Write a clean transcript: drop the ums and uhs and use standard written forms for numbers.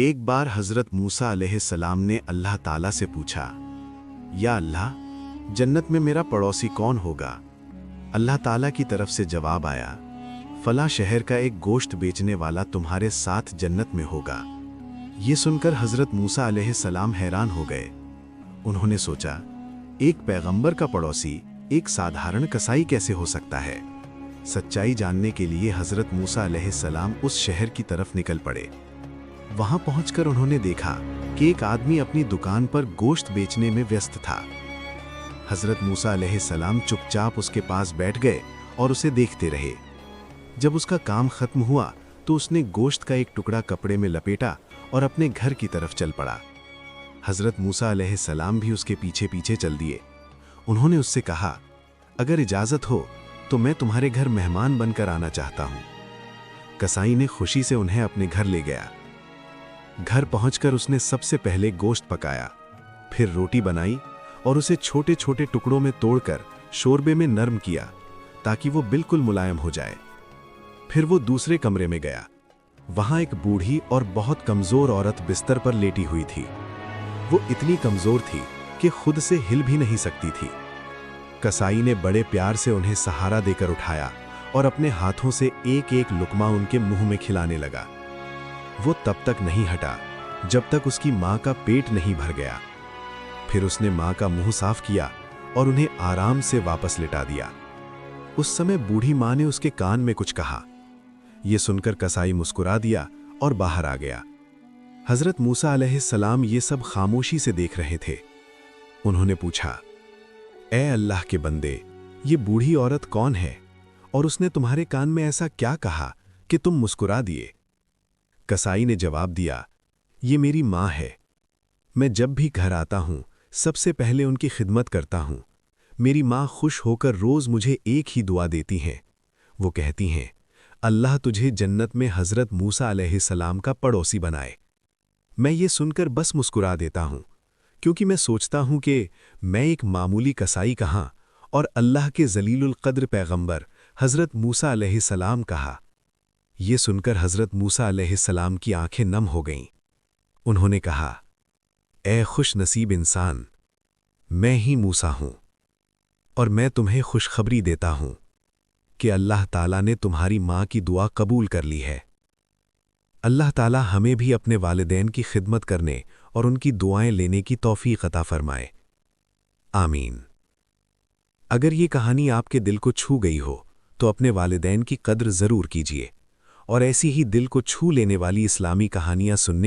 ایک بار حضرت موسیٰ علیہ السلام نے اللہ تعالیٰ سے پوچھا، یا اللہ، جنت میں میرا پڑوسی کون ہوگا؟ اللہ تعالیٰ کی طرف سے جواب آیا، فلاں شہر کا ایک گوشت بیچنے والا تمہارے ساتھ جنت میں ہوگا۔ یہ سن کر حضرت موسیٰ علیہ السلام حیران ہو گئے۔ انہوں نے سوچا، ایک پیغمبر کا پڑوسی ایک سادھارن کسائی کیسے ہو سکتا ہے؟ سچائی جاننے کے لیے حضرت موسیٰ علیہ السلام اس شہر کی طرف نکل پڑے۔ وہاں پہنچ کر انہوں نے دیکھا کہ ایک آدمی اپنی دکان پر گوشت بیچنے میں ویست تھا۔ حضرت موسیٰ علیہ السلام چپ چاپ اس کے پاس بیٹھ گئے اور اسے دیکھتے رہے۔ جب اس کا کام ختم ہوا تو اس نے گوشت کا ایک ٹکڑا کپڑے میں لپیٹا اور اپنے گھر کی طرف چل پڑا۔ حضرت موسیٰ علیہ السلام بھی اس کے پیچھے پیچھے چل دیے۔ انہوں نے اس سے کہا، اگر اجازت ہو تو میں تمہارے گھر مہمان بن کر آنا چاہتا ہوں۔ کسائی نے خوشی سے انہیں اپنے گھر لے گیا۔ گھر پہنچ کر اس نے سب سے پہلے گوشت پکایا، پھر روٹی بنائی اور اسے چھوٹے چھوٹے ٹکڑوں میں توڑ کر شوربے میں نرم کیا تاکہ وہ بالکل ملائم ہو جائے۔ پھر وہ دوسرے کمرے میں گیا۔ وہاں ایک بوڑھی اور بہت کمزور عورت بستر پر لیٹی ہوئی تھی۔ وہ اتنی کمزور تھی کہ خود سے ہل بھی نہیں سکتی تھی۔ کسائی نے بڑے پیار سے انہیں سہارا دے کر اٹھایا اور اپنے ہاتھوں سے ایک ایک لقمہ ان کے منہ میں کھلانے لگا۔ وہ تب تک نہیں ہٹا جب تک اس کی ماں کا پیٹ نہیں بھر گیا۔ پھر اس نے ماں کا منہ صاف کیا اور انہیں آرام سے واپس لٹا دیا۔ اس سمے بوڑھی ماں نے اس کے کان میں کچھ کہا۔ یہ سن کر کسائی مسکرا دیا اور باہر آ گیا۔ حضرت موسیٰ علیہ السلام یہ سب خاموشی سے دیکھ رہے تھے۔ انہوں نے پوچھا، اے اللہ کے بندے، یہ بوڑھی عورت کون ہے اور اس نے تمہارے کان میں ایسا کیا کہا کہ تم مسکرا دیے؟ کسائی نے جواب دیا، یہ میری ماں ہے۔ میں جب بھی گھر آتا ہوں سب سے پہلے ان کی خدمت کرتا ہوں۔ میری ماں خوش ہو کر روز مجھے ایک ہی دعا دیتی ہیں۔ وہ کہتی ہیں، اللہ تجھے جنت میں حضرت موسیٰ علیہ السلام کا پڑوسی بنائے۔ میں یہ سن کر بس مسکرا دیتا ہوں، کیونکہ میں سوچتا ہوں کہ میں ایک معمولی کسائی کہاں اور اللہ کے ذلیل القدر پیغمبر حضرت موسیٰ علیہ السلام کہا۔ یہ سن کر حضرت موسیٰ علیہ السلام کی آنکھیں نم ہو گئیں۔ انہوں نے کہا، اے خوش نصیب انسان، میں ہی موسیٰ ہوں، اور میں تمہیں خوشخبری دیتا ہوں کہ اللہ تعالیٰ نے تمہاری ماں کی دعا قبول کر لی ہے۔ اللہ تعالیٰ ہمیں بھی اپنے والدین کی خدمت کرنے اور ان کی دعائیں لینے کی توفیق عطا فرمائے، آمین۔ اگر یہ کہانی آپ کے دل کو چھو گئی ہو تو اپنے والدین کی قدر ضرور کیجیے، اور ایسی ہی دل کو چھو لینے والی اسلامی کہانیاں سننے